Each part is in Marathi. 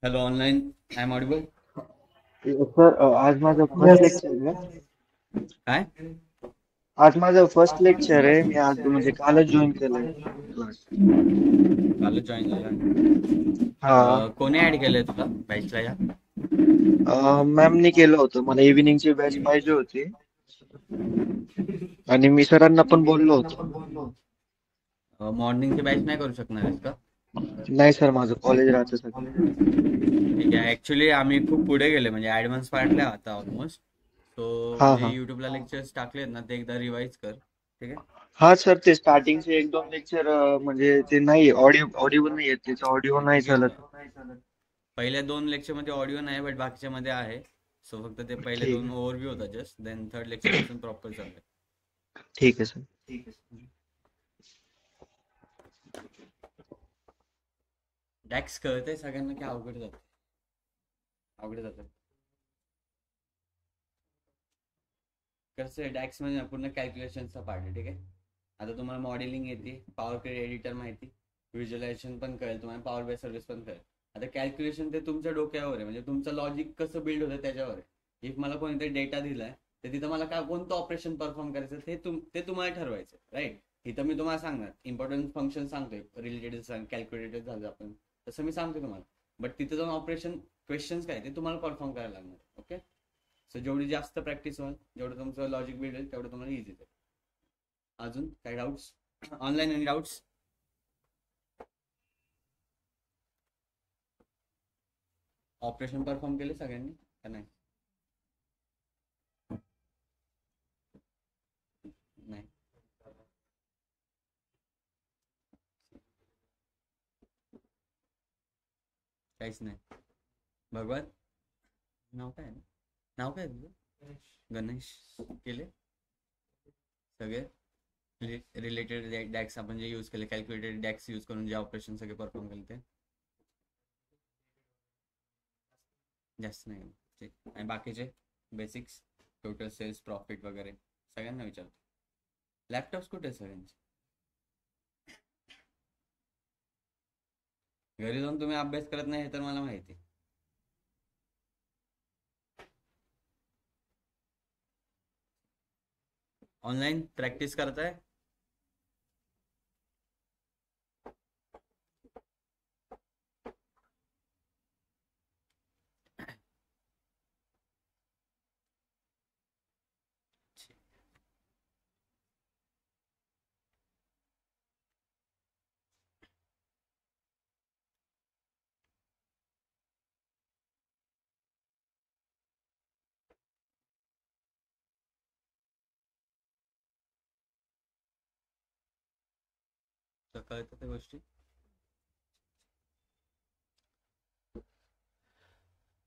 Hello, online. I'm audible. Sir आज माझं फर्स्ट लेक्चर आहे. काय? आज माझं फर्स्ट लेक्चर आहे. मी आज म्हणजे कालच जॉईन केलंय क्लास. कालच जॉईन झाला. हा. कोणी ऍड केलंय तुला बॅचला या? मॅमनी केलं होतं. मला इव्हिनिंगची बॅच पाहिजे होती आणि मी सरांना पण बोललो होतो. मॉर्निंगची बॅच नाही करू शकणार आहेस का? नाही सर, माझं कॉलेज राहतं सकाळी. ठीक आहे. ऍक्च्युली आम्ही खूप पुढे गेले म्हणजे ऍडव्हान्स पार्टला आता ऑलमोस्ट. सो हा जे हा. युट्यूबला लेक्चर्स टाकलेत ना ते एकदा रिवाइज कर. ठीक आहे. हा सर, ते स्टार्टिंगचे एक दोन लेक्चर म्हणजे ते नाही ऑडिओ नाही येत, त्याचा ऑडिओ नाही घेतलं. चालत. पहिल्या दोन लेक्चर मध्ये ऑडिओ नाही बट बाकीच्या मध्ये आहे. सो फक्त ते पहिले ठीक दोन आहे. ओव्हरव्ह्यू होता जस्ट देन थर्ड लेक्चर पासून प्रॉपर चाललंय. ठीक आहे सर. डॅक्स कळतंय सगळ्यांना की अवघड जातं. कसं आहे डॅक्स म्हणजे पूर्ण कॅल्क्युलेशनचा पार्ट आहे. ठीक आहे. आता तुम्हाला मॉडेलिंग येते, पॉवर क्वेरी एडिटर माहिती, व्हिज्युअलायझेशन पण कळेल तुम्हाला, पॉवर बेस सर्व्हिस पण कळेल. आता कॅल्क्युलेशन ते तुमच्या डोक्यावर आहे म्हणजे तुमचं लॉजिक कसं बिल्ड होतं त्याच्यावर आहे. इफ मला कोणीतरी डेटा दिलाय तर तिथं मला काय कोणतं ऑपरेशन परफॉर्म करायचं ते तुम्हाला ठरवायचं, राईट. इथं मी तुम्हाला सांगणार इम्पॉर्टंट फंक्शन सांगतोय रिलेटेड कॅल्क्युलेटेड झालं आपण, तसं मी सांगतो तुम्हाला. बट तिथं जाऊन ऑपरेशन क्वेश्चन्स काय ते तुम्हाला परफॉर्म करायला लागणार. ओके. सो जेवढी जास्त प्रॅक्टिस होईल जेवढं तुमचं लॉजिक बिल्ड होईल तेवढं तुम्हाला इझी जाईल. अजून काही डाऊट्स? ऑनलाईन आणि डाऊट्स? ऑपरेशन परफॉर्म केले सगळ्यांनी का नाही? नाही. काहीच नाही. भगवान नाव काय आहे? नाव काय आहे तुझं? गणेश. केले सगळे रिलेटेड डॅक्स आपण जे यूज केले, कॅल्क्युलेटेड डॅक्स यूज करून जे ऑपरेशन सगळे परफॉर्म केले ते जास्त नाही केले. ठीक. आणि बाकीचे बेसिक्स, टोटल सेल्स प्रॉफिट वगैरे सगळ्यांना विचारतो. लॅपटॉप्स कुठे आहे सगळ्यांचे? घरी जाऊन तुम्ही अभ्यास करत नाही हे तर मला माहिती. ऑनलाईन प्रॅक्टिस करताय? तर कळतं त्या गोष्टी.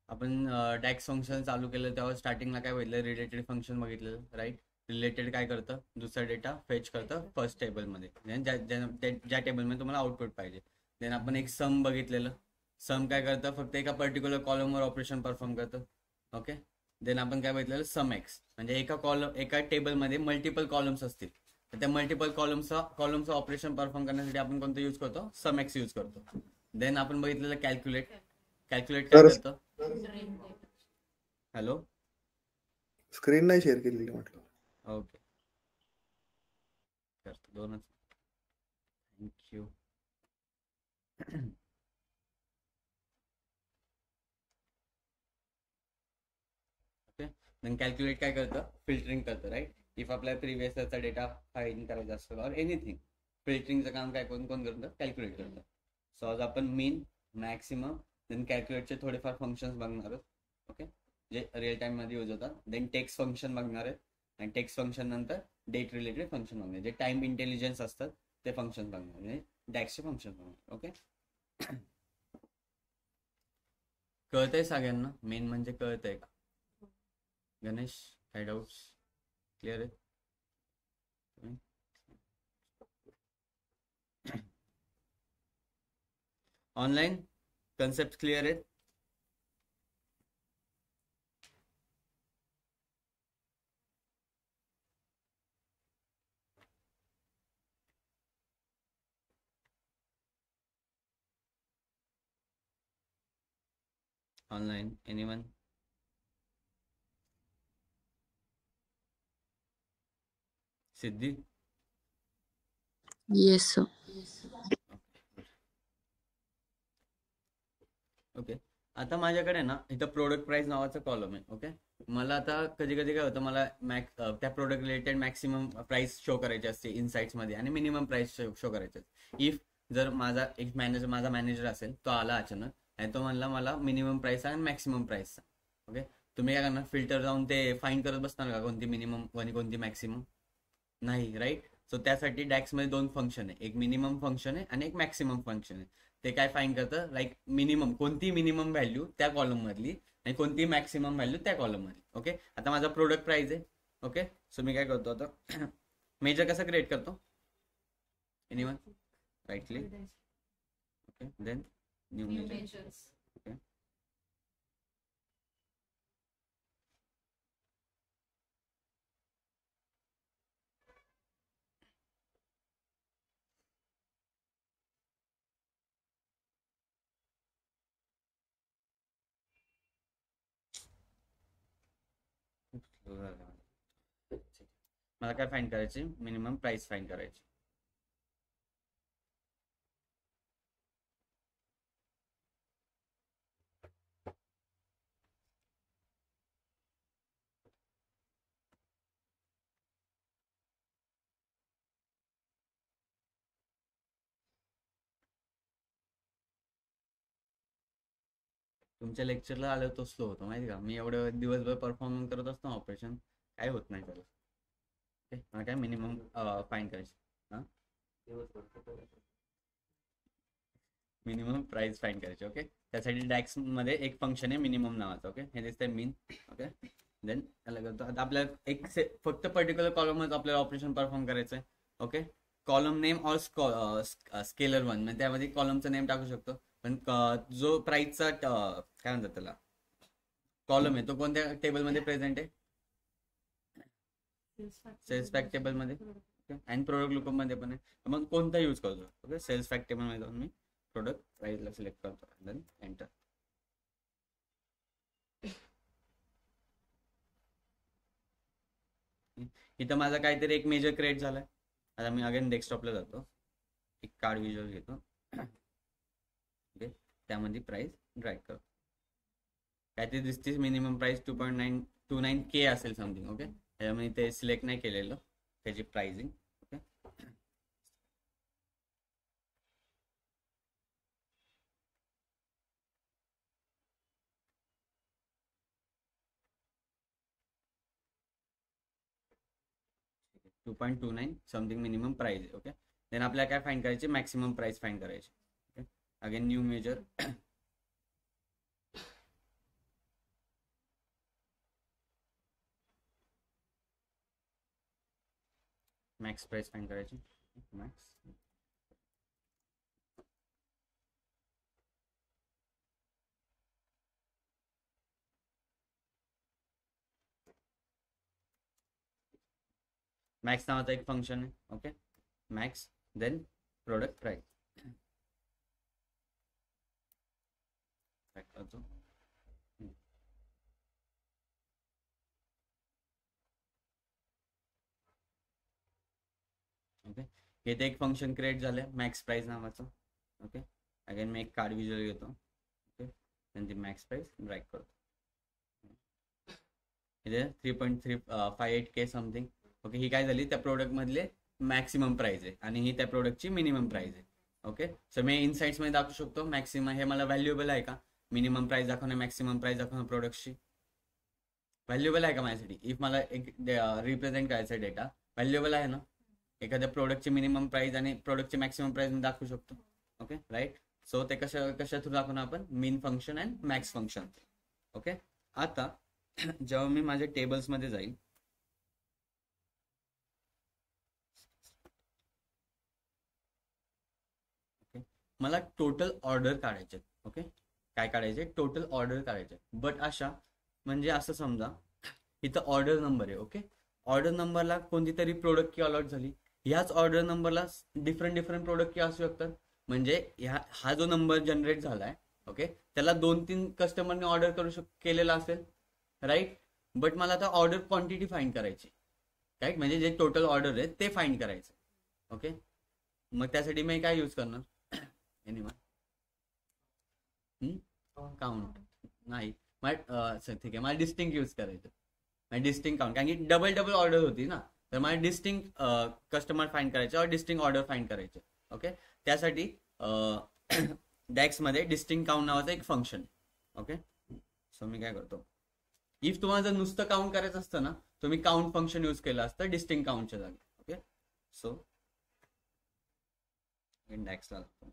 आपण डॅक्स फंक्शन चालू केलं तेव्हा स्टार्टिंगला काय बघितलं, रिलेटेड फंक्शन बघितलं, राईट. रिलेटेड काय करतं, दुसरा डेटा फेच करतं फर्स्ट टेबलमध्ये, ज्या टेबलमध्ये तुम्हाला आउटपुट पाहिजे. देन आपण एक सम बघितलेलं. सम काय करतं, फक्त एका पर्टिक्युलर कॉलमवर ऑपरेशन परफॉर्म करतं. ओके. देन आपण काय बघितलेलं, सम एक्स, म्हणजे एका टेबलमध्ये मल्टिपल कॉलम्स असतील तर त्या मल्टिपल कॉलमचं ऑपरेशन परफॉर्म करण्यासाठी आपण कोणतं यूज करतो, सम एक्स यूज करतो. देन आपण बघितलेलं कॅल्क्युलेट. कॅल्क्युलेट काय तर करतं? हॅलो. स्क्रीन नाही शेअर केलेली म्हटलं. ओके. करतो दोनच. थँक्यू. ओके. देन कॅल्क्युलेट काय करतं, फिल्टरिंग करतं, राईट. इफ आपल्या प्रिव्हियस इयरचा डेटा फाईन करायचा असेल और एनिथिंग, फिल्टरिंगचं काम काय कोण कोण करतं, कॅल्क्युलेट करतं. सो आज आपण मीन, मॅक्सिमम, देन कॅल्क्युलेटचे थोडेफार फंक्शन्स बघणार आहोत. ओके. जे रिअल टाइम मध्ये यूज होतात. देन टेक्स्ट फंक्शन बघणार आहेत आणि टेक्स्ट फंक्शन नंतर डेट रिलेटेड फंक्शन बघणार, जे टाइम इंटेलिजन्स असतात ते फंक्शन बघणार, म्हणजे डॅक्सचे फंक्शन बघणार. ओके. कळतंय सगळ्यांना मेन म्हणजे कळतंय का? गणेश, काही डाऊट्स? क्लिअर आहे? ऑनलाईन कन्सेप्ट क्लिअर आहेत? Online anyone? Siddhi? Yes sir. Okay, आता माझ्याकडे ना इथं प्रोडक्ट प्राइस नावाचा कॉलम आहे. ओके, मला आता कधी कधी काय होतं, मला त्या product related maximum price show करायची असते इनसाइट्स मध्ये आणि मिनिमम प्राइस शो करायचे. इफ जर माझा एक माझा मॅनेजर असेल, तो आला अचानक आणि तो म्हणला मला मिनिमम प्राइस आणि मॅक्सिमम प्राइस. ओके, तुम्ही काय करणार, फिल्टर जाऊन ते फाईंड करत बसणार का कोणती मिनिमम आणि कोणती मॅक्सिमम? नाही, राईट. सो त्यासाठी डॅक्स मध्ये दोन फंक्शन आहे, एक मिनिमम फंक्शन आहे आणि एक मॅक्सिमम फंक्शन आहे. ते काय फाईंड करतं, लाईक मिनिमम कोणती मिनिमम व्हॅल्यू त्या कॉलम मधली आणि कोणती मॅक्सिमम व्हॅल्यू त्या कॉलम मधली. ओके, आता माझा प्रोडक्ट प्राइस आहे. ओके, सो मी काय करतो आता मेजर कसा क्रिएट करतो? Anyone? Right click. Okay, then new measure. Okay, मला काय फाईंड करायची? मिनिमम प्राइस फाईंड करायची. तुमच्या लेक्चरला आलं तो स्लो होतो माहिती का? मी एवढं दिवसभर परफॉर्म करत असतो ऑपरेशन, काय होत नाही करत. ओके, मला काय मिनिमम फाईंड करायची. हां, मिनिमम प्राइस फाईंड करायची. ओके, त्यासाठी डॅक्स मध्ये एक फंक्शन आहे मिनिमम नावाचं. ओके, हे दिसतंय मीन. ओके, देन त्याला करतो आता आपल्याला एक फक्त पर्टिक्युलर कॉलममध्ये आपल्याला ऑपरेशन परफॉर्म करायचं आहे. Okay, column name or scalar one, म्हणजे त्यामध्ये कॉलमचं नेम टाकू शकतो. पण जो प्राइसचा काय म्हणतात त्याला कॉलम आहे, तो कोणत्या टेबलमध्ये प्रेझेंट आहे? सेल्स फॅक्ट टेबलमध्ये. ओके, आणि प्रोडक्ट लुकअप मध्ये पण आहे. मग कोणता यूज करतो? ओके, सेल्स फॅक्ट टेबल मध्ये जाऊन मी प्रोडक्ट प्राइसला सिलेक्ट करतो, देन एंटर. इथं माझा काहीतरी एक मेजर क्रिएट झालाय. आता मी अगेन डेस्कटॉपला जातो, एक कार्ड विज्युअल घेतो. ओके, त्यामध्ये प्राइस ड्रॅग करतो. काहीतरी दिसते मिनिमम प्राइस 2.929K असेल समथिंग. ओके, त्याच्यामध्ये ते सिलेक्ट नाही केलेलं त्याची pricing. Okay, 2.29 something minimum price आहे. ओके, देन आपल्याला काय फाईंड करायचे? मॅक्सिमम प्राइस फाईंड करायची. Okay, again new measure. Max price find करायची. मॅक्स. मॅक्स नावाचं एक फंक्शन आहे. Okay, max then product price. Okay, इथे एक फंक्शन क्रिएट झालंय मॅक्स प्राइस नावाचं. ओके, अगेन मी एक कार्ड विज्युअल घेतो. ओके, ती मॅक्स प्राइस ड्रॅग करतो. इथे 3.358K समथिंग. ओके, ही काय झाली? त्या प्रोडक्ट मधले मॅक्सिमम प्राइस आहे आणि ही त्या प्रोडक्टची मिनिमम प्राइस आहे. ओके, सो मी इनसाइट्स मध्ये दाखवू शकतो मॅक्सिमम हे मला व्हॅल्युएबल आहे का? मिनिमम प्राइस दाखवणं, मॅक्सिमम प्राइस दाखवणं प्रोडक्टची व्हॅल्युएबल आहे का माझ्यासाठी? इफ मला एक रिप्रेझेंट करायचा डेटा, व्हॅल्युएबल आहे ना? एखाद्या प्रोडक्टची मिनिमम प्राइस आणि प्रोडक्टची मॅक्सिमम प्राइस मी दाखवू शकतो. Okay, right. सो ते कशा थ्रू दाखवणार आपण? Mean function and max function. Okay, आता जेव्हा मी माझ्या टेबल्स मध्ये जाईल, ओके, मला टोटल ऑर्डर काढायचे. ओके, काय काढायचे? टोटल ऑर्डर काढायचे. बट अशा म्हणजे असं समजा इथं ऑर्डर नंबर आहे. ओके, ऑर्डर नंबरला कोणती तरी प्रोडक्ट की अलॉट झाली, ह्याच ऑर्डर नंबरला डिफरंट प्रोडक्ट की असू शकतात. म्हणजे हा जो नंबर जनरेट झालाय, ओके, त्याला 2-3 कस्टमरने ऑर्डर केलेला असेल, राईट. बट मला आता ऑर्डर क्वांटिटी फाइंड करायची, राईट, म्हणजे जे टोटल ऑर्डर आहे ते फाइंड करायचं. ओके, मग त्यासाठी मी काय यूज करणार, काउंट नाही, ठीक आहे, मला डिस्टिंक्ट यूज करायचं. डिस्टिंक्ट काउंट, कारण की डबल ऑर्डर होती ना, तर मला डिस्टिंक्ट कस्टमर फाइंड करायचे और डिस्टिंक्ट ऑर्डर फाइंड करायचे. ओके, त्यासाठी डॅक्स मध्ये डिस्टिंक्ट काउंट नावाचं एक फंक्शन. ओके, सो मी काय करतो, इफ तुम्हाला जर नुसतं काउंट करायचं असतं ना, तुम्ही काउंट फंक्शन यूज केलं असतं डिस्टिंक्ट काउंटच्या जागी. ओके, सो डॅक्स लागतो.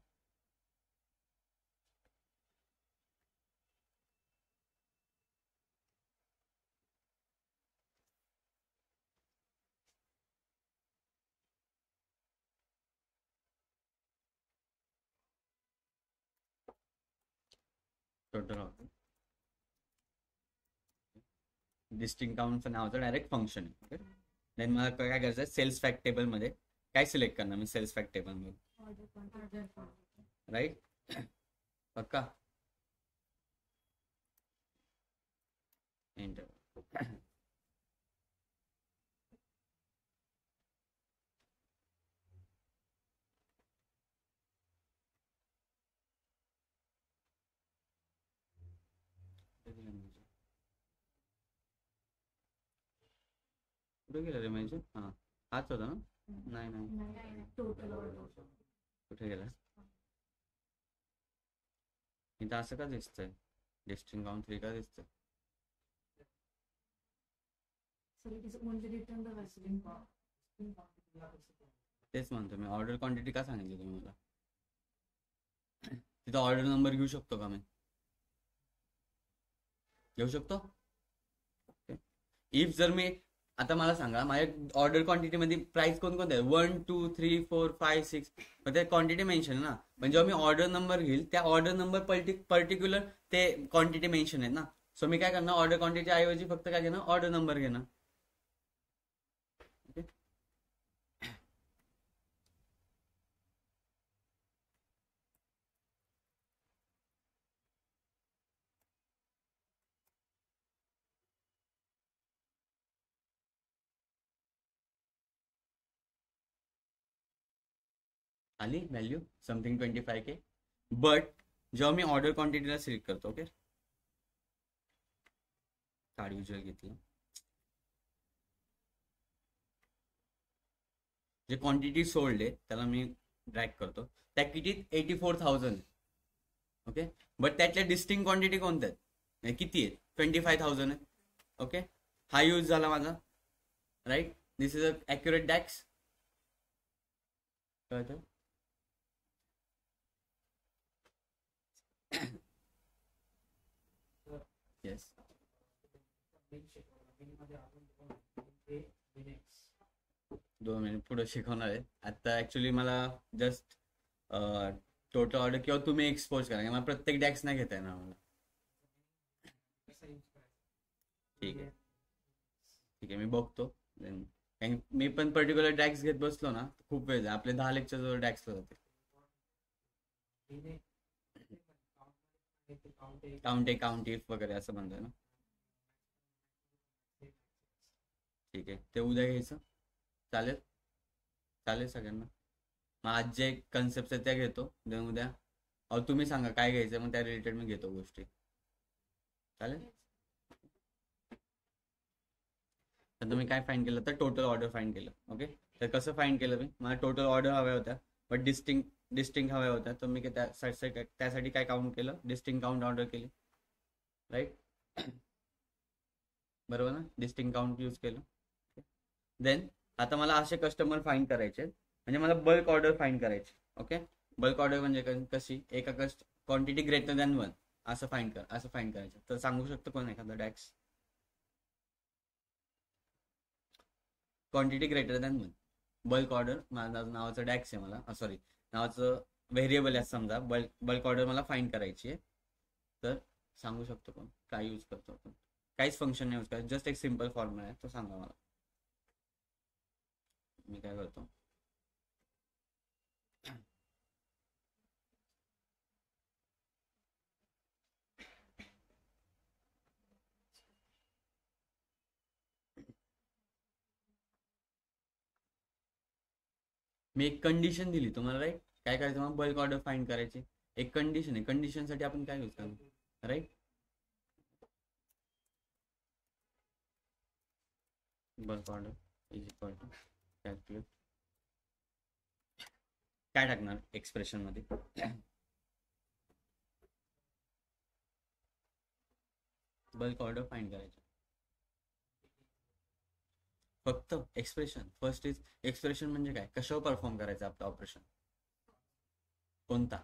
टोटल ऑर्डर डिस्टिंक्ट काउंटचं नावाचं डायरेक्ट फंक्शन आहे. ओके, देन मला काय करायचं, सेल्स फॅक्ट टेबल मध्ये काय सिलेक्ट करणार मी, सेल्स फॅक्ट टेबल मध्ये, राईट, पक्का. एंटर. कुठे गेला रे म्हणजे, हा हाच होता ना, नाही कुठे गेला, इथं असं का दिसतंय, डिस्टिंक्ट काउंट 3 का दिसतंय. तेच म्हणतो मी, ऑर्डर क्वांटिटी का सांगितली तुम्ही मला, तिथं ऑर्डर नंबर घेऊ शकतो का मी, घेऊ शकतो. इफ जर मी आता मला सांगा, माझ्या ऑर्डर क्वांटिटी मध्ये प्राइस कोणकोणते आहे, 1 2 3 4 5 6, मग ते क्वांटिटी मेन्शन आहे ना, म्हणजे जेव्हा मी ऑर्डर नंबर घेईल त्या ऑर्डर नंबर पर्टिक्युलर ते क्वांटिटी मेन्शन आहे ना. सो मी काय करणार, ऑर्डर क्वांटिटी ऐवजी फक्त काय घेणार, ऑर्डर नंबर घेणार. आली व्हॅल्यू समथिंग 25K. बट जेव्हा मी ऑर्डर क्वांटिटीला सिलेक्ट करतो, ओके, कार्ड युजर घेतलं, जे क्वांटिटी सोल्ड आहे त्याला मी ड्रॅग करतो, त्या कितीत 84,000. ओके, बट त्यातल्या डिस्टिंक्ट क्वांटिटी कोणत्या आहेत, किती आहेत, 25,000 आहे. ओके, हा यूज झाला माझा, right. This is a accurate DAX, कळतं. येस, 2 मिनिट पुढे शिकवणार आहे. आता ऍक्च्युली मला जस्ट टोटल ऑर्डर किंवा तुम्ही एक्सपोज करा, मला प्रत्येक डॅक्स नाही घेता येणार मला. ठीक आहे, ठीक आहे, मी बघतो. मी पण पर्टिक्युलर डॅक्स घेत बसलो ना खूप वेळ, आपले 10 लेक्चर जवळ डॅक्सला जाते. काउंट इफ वगैरे असं म्हणतोय ना. ठीक आहे, ते उद्या घ्यायचं, चालेल, चालेल सगळ्यांना. मग आज जे कन्सेप्ट आहेत त्या घेतो, देन उद्या तुम्ही सांगा काय घ्यायचं, मग त्या रिलेटेड मी घेतो गोष्टी, चालेल. तर तुम्ही काय फाइंड केलं, तर टोटल ऑर्डर फाइंड केलं. ओके, तर कसं फाइंड केलं मी, मला टोटल ऑर्डर हव्या होत्या बट डिस्टिंक्ट हव्या होत्या, तर मी त्यासाठी काय काउंट केलं, डिस्टिंक्ट काउंट ऑर्डर केली, राईट, बरोबर ना, डिस्टिंक्ट काउंट यूज केलं. देन आता मला असे कस्टमर फाइंड करायचे, म्हणजे मला बल्क ऑर्डर फाइंड करायचे. ओके, बल्क ऑर्डर म्हणजे कशी, एका क्वांटिटी ग्रेटर दॅन 1 असं फाइंड करायचं. तर सांगू शकतो कोण एखादा DAX, quantity greater than 1 bulk order, माझं नावाचं डॅक्स आहे, मला सॉरी नावाचं व्हेरिएबल आहे समजा, बल्क ऑर्डर मला फाइंड करायची आहे. तर सांगू शकतो कोण, काय यूज करतो आपण, काहीच फंक्शन नाही यूज करायचं, जस्ट एक सिम्पल फॉर्म्युला आहे, तो सांगा मला. मी काय करतो, मी एक कंडिशन दिली तुम्हाला, राईट. काय करायचं मग, बल्क ऑर्डर फाइंड करायची. एक कंडिशन आहे, कंडिशनसाठी आपण काय यूज करणार, right. Bulk order is equal to calculate, काय टाकणार एक्सप्रेशन मध्ये, बल्क ऑर्डर फाइंड करायचं. फक्त एक्सप्रेशन फर्स्ट इज एक्सप्रेशन म्हणजे काय, कशावर परफॉर्म करायचं आपलं ऑपरेशन, कोणता.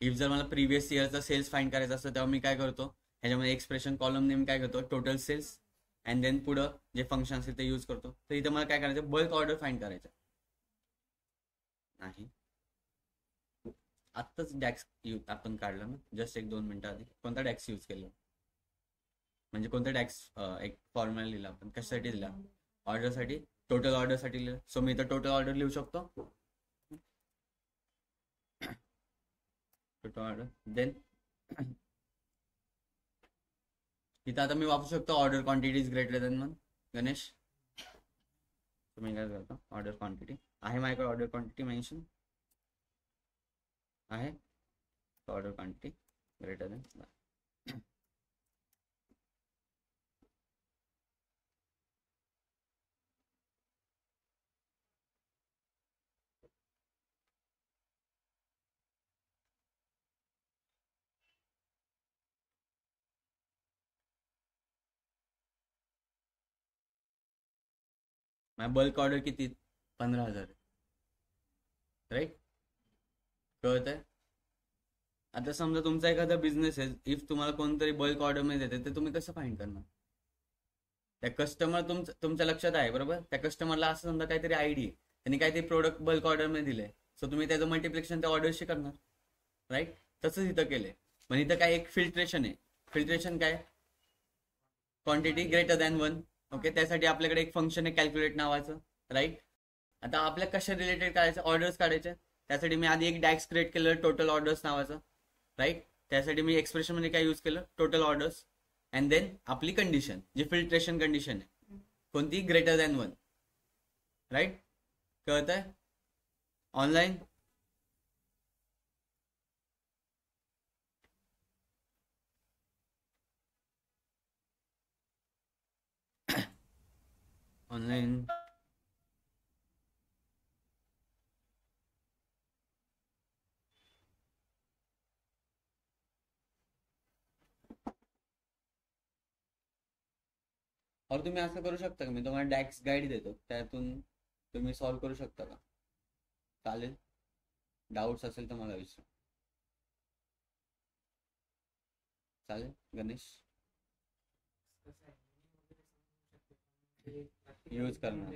इफ जर मला प्रिव्हियस इयरचा सेल्स फाइंड करायचा असतं तेव्हा मी काय करतो, ह्याच्यामध्ये एक्सप्रेशन कॉलम नेम काय करतो, टोटल सेल्स, अँड देन पुढं जे फंक्शन असेल ते यूज करतो. तर इथं मला काय करायचं, बल्क ऑर्डर फाइंड करायचं नाही. आत्ताच डॅक्स आपण काढलं ना जस्ट 1-2 मिनिटं आधी. कोणता डॅक्स यूज केला, म्हणजे कोणता टॅक्स, एक फॉर्म्युला लिहिला आपण, कशासाठी लिहिला, ऑर्डरसाठी, टोटल ऑर्डरसाठी लिहिलं. सो मी इथं टोटल ऑर्डर लिहू शकतो, टोटल ऑर्डर. देन इथं आता मी वापरू शकतो order quantity is greater than 1. Ganesh तुम्ही काय करता, ऑर्डर क्वांटिटी आहे माझ्याकडे, ऑर्डर क्वांटिटी मेन्शन आहे, order quantity greater than. Bulk order किती, 15,000, राईट. कळत आहे. आता समजा तुमचा एखादा बिझनेस आहे, इफ तुम्हाला कोणतरी बल्क ऑर्डर मध्ये देते तर तुम्ही कसं फाइंड करणार. त्या कस्टमर तुमच्या लक्षात आहे, बरोबर. त्या कस्टमरला असं समजा काहीतरी आयडी, त्यांनी काहीतरी प्रोडक्ट बल्क ऑर्डर मध्ये दिले, सो तुम्ही त्याचं मल्टिप्लिकेशन त्या ऑर्डरशी करणार, राईट. तसंच इथं केलंय. पण इथं काय एक फिल्ट्रेशन आहे. फिल्ट्रेशन काय, क्वांटिटी ग्रेटर दॅन 1. ओके, त्यासाठी आपल्याकडे एक फंक्शन आहे कॅल्क्युलेट नावाचं, राईट. आता आपल्या कशा रिलेटेड काढायचं, ऑर्डर्स काढायचे. त्यासाठी मी आधी एक डॅक्स क्रिएट केलं टोटल ऑर्डर्स नावाचं, राईट. त्यासाठी मी एक्सप्रेशन मध्ये काय यूज केलं, टोटल ऑर्डर्स, अँड देन आपली कंडिशन जी फिल्ट्रेशन कंडिशन आहे कोणती, ग्रेटर दॅन 1, राईट. कळत आहे ऑनलाईन. ऑनलाईन और तुम्ही असं करू शकता का, मी तुम्हाला डॅक्स गाईड देतो, त्यातून तुम्ही सॉल्व्ह करू शकता का, चालेल. डाऊट्स असेल तर मला विचारा, चालेल. गणेश यूज करणार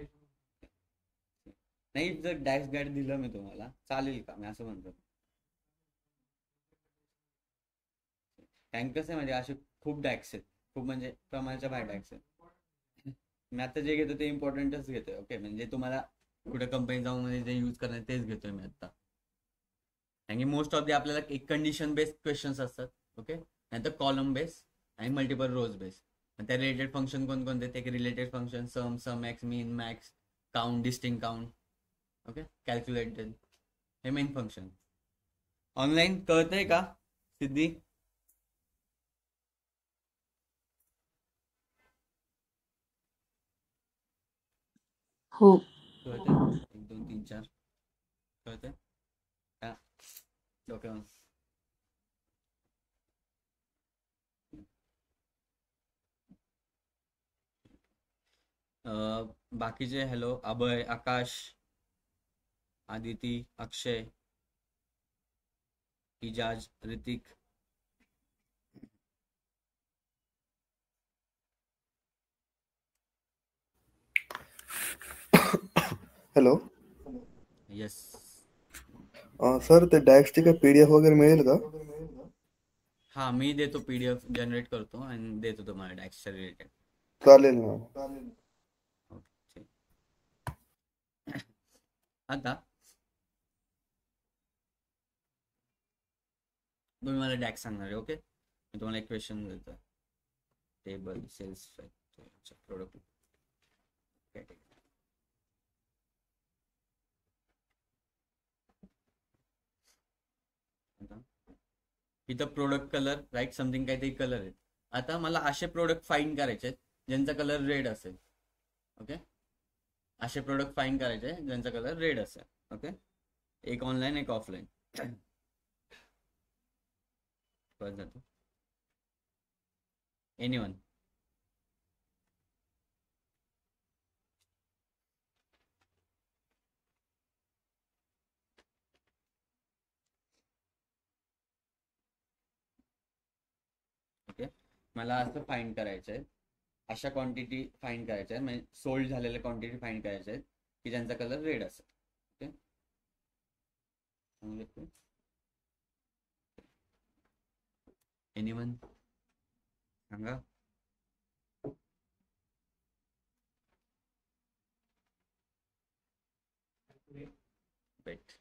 नाही, जर डॅक्स गाईड दिलं मी तुम्हाला चालेल का, मी असं म्हणतो. कारण कसं आहे म्हणजे असे खूप डॅक्स आहेत, खूप म्हणजे प्रमाणाच्या बाहेर डॅक्स आहेत. मी आता जे घेतो ते इम्पॉर्टंटच घेतोय. ओके, म्हणजे तुम्हाला कुठे कंपनी जाऊन मध्ये जे यूज करणार तेच घेतोय मी आता. कारण की मोस्ट ऑफ दी आपल्याला एक कंडिशन बेस्ड क्वेश्चन्स असतात, ओके, नाहीतर कॉलम बेस आणि मल्टिपल रोज बेस. त्या रिलेटेड फंक्शन कोणकोणते, ते related function sum X, mean, max, count, distinct count, okay, calculated, हे मेन फंक्शन. ऑनलाईन कळतंय का सिद्धी. हो. कळतंय, 1 2 3 4 कळतंय का, डोक्यावर. बाकीचे hello, Abhay, Akash, Aditi, Akshay, Ijaz, Hrithik. Hello. Yes sir ते डॅक्सची काय PDF वगैरे मिळेल का? हा, मी देतो, PDF जनरेट करतो आणि देतो तुम्हाला डॅक्सच्या रिलेटेड. चालेल ना. ओके. आता तुम्ही मला डॅक्स सांगणार आहे. ओके, मी तुम्हाला एक क्वेश्चन देतो. टेबल सेल्स प्रोडक्ट कॅटेगरी इथं प्रोडक्ट कलर राईट समथिंग काहीतरी कलर आहेत. आता मला असे प्रोडक्ट फाइंड करायचे आहेत ज्यांचा कलर रेड असेल. ओके, असे प्रोडक्ट फाइंड करायचे ज्यांचा कलर रेड असेल. ओके, एक ऑनलाईन एक ऑफलाईन. जातो एनीवन. ओके, मला असं फाइंड करायचं आहे, अशा क्वांटिटी फाइंड करायच्या आहेत, म्हणजे सोल्ड झालेल्या क्वांटिटी फाइंड करायच्या आहेत की ज्यांचा कलर रेड असेल. ओके, एनीवन सांगा. राईट,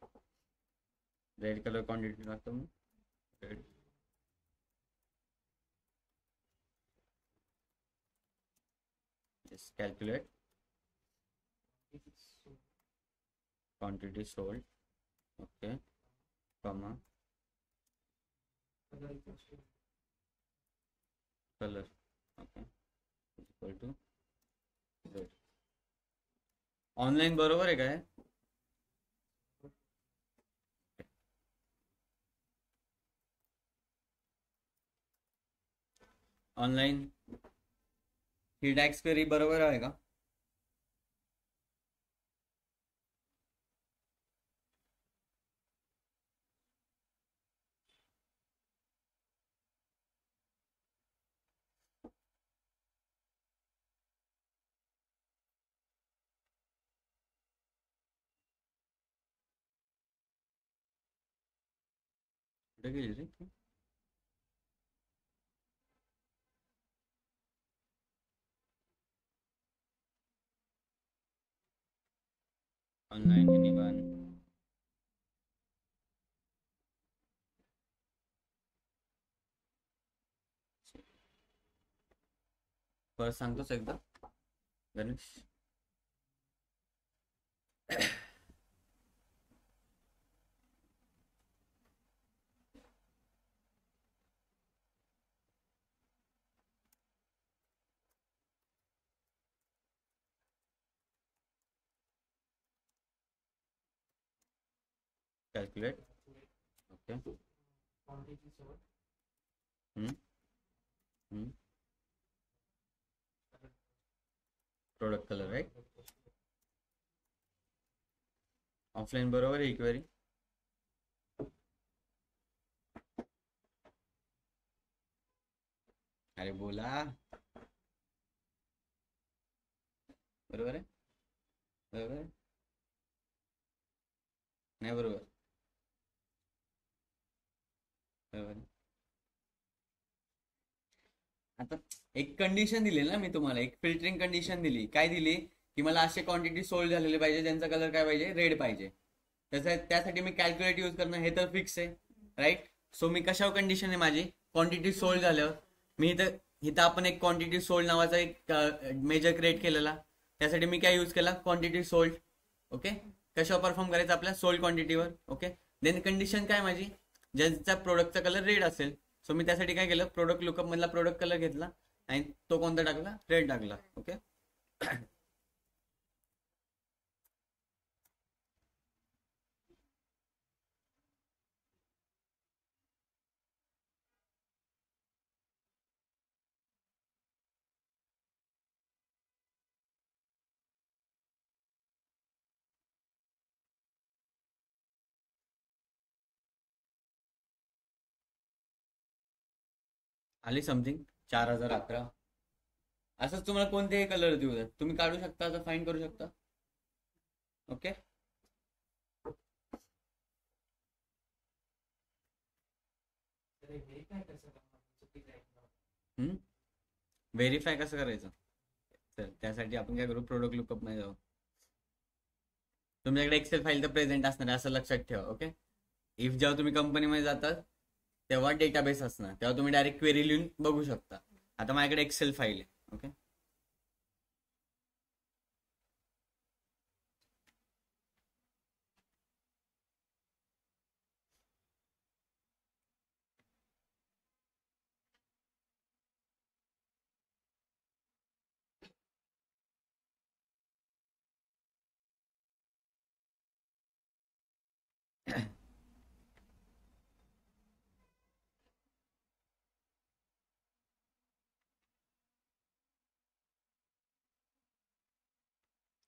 रेड कलर क्वांटिटी टाकतो मी. Red. Yes, calculate quantity sold. Okay, comma color. Okay, equal to red. Online बरोबर आहे काय? ऑनलाईन ही डॅक्स क्वेरी बरोबर आहे का? कुठे गेली रे? Online anyone. परत सांगतोच एकदा Ganesh. Calculate. Okay. Product colour right. Offline बरोबर आहे क्वेरी. अरे बोला. बरोबर आहे, बरोबर आहे, नाही बरोबर, बरोबर आहे. आता एक कंडिशन दिली ना मी तुम्हाला, एक फिल्टरिंग कंडिशन दिली. काय दिली की मला असे क्वांटिटी सोल्ड झालेले पाहिजे ज्यांचा कलर काय पाहिजे, रेड पाहिजे. त्यासाठी मी कॅल्क्युलेट यूज करणं हे तर फिक्स आहे राईट. सो मी कशावर कंडिशन आहे माझी, क्वांटिटी सोल्ड झाल्यावर. मी इथं आपण एक क्वांटिटी सोल्ड नावाचा एक मेजर क्रिएट केलेला. त्यासाठी मी काय यूज केला, क्वांटिटी सोल्ड. ओके, कशावर परफॉर्म करायचं आपल्या, सोल्ड क्वांटिटीवर. ओके, देन कंडिशन काय माझी, ज्यांचा प्रोडक्टचा कलर रेड असेल. सो मी त्यासाठी काय केलं, प्रोडक्ट लुकअप मधला प्रोडक्ट कलर घेतला आणि तो कोणता टाकला, रेड टाकला. ओके. आली समथिंग 4011. असंच तुम्हाला कोणतेही कलर देऊ द्या, तुम्ही काढू शकता, असं फाईन करू शकता. ओके. व्हेरीफाय कसं करायचं, तर त्यासाठी आपण काय करू, प्रोडक्ट लुकअप मध्ये जाऊ. तुमच्याकडे एक्सेल फाईल तर प्रेझेंट असणार आहे असं लक्षात ठेवा. ओके, इफ जेव्हा तुम्ही कंपनीमध्ये जातात तेव्हा डेटाबेस असणार, तेव्हा तुम्ही डायरेक्ट क्वेरी लिहून बघू शकता. आता माझ्याकडे एक्सेल फाईल आहे. ओके,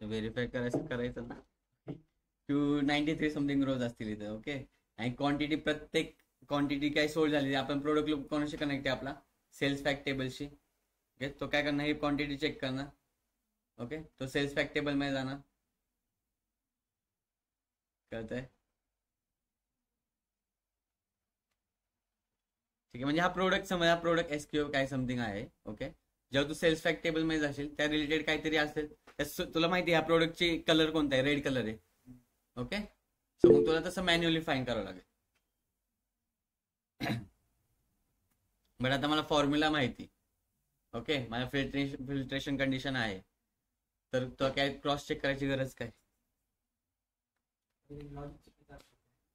व्हेरीफाय करायचं ना. 293 समथिंग रोज असतील इथे. ओके. आणि क्वांटिटी, प्रत्येक क्वांटिटी काय सोल्ड झाली आपण प्रोडक्ट लूप कोणाशी कनेक्ट आहे आपला, सेल्स फॅक्ट टेबलशी. ओके. तो काय करणार, ही क्वांटिटी चेक करणार. ओके. तो सेल्स फॅक्ट टेबल मध्ये जाणार. कळतंय? ठीक आहे. म्हणजे हा प्रोडक्ट समज, हा प्रोडक्ट एसक्यू काय समथिंग आहे. ओके. जेव्हा तू सेल्स फॅक्ट टेबल मध्ये जाशील, त्या रिलेटेड काहीतरी असेल, तुला माहिती आहे ह्या प्रोडक्टची कलर कोणता आहे, रेड कलर आहे. ओके. सो मग तुला तसं मॅन्युअली फाईन करावं लागेल. बट आता मला फॉर्म्युला माहिती. ओके. माझ्या फिल्ट्रेशन कंडिशन आहे, तर तो काय क्रॉस चेक करायची गरज काय?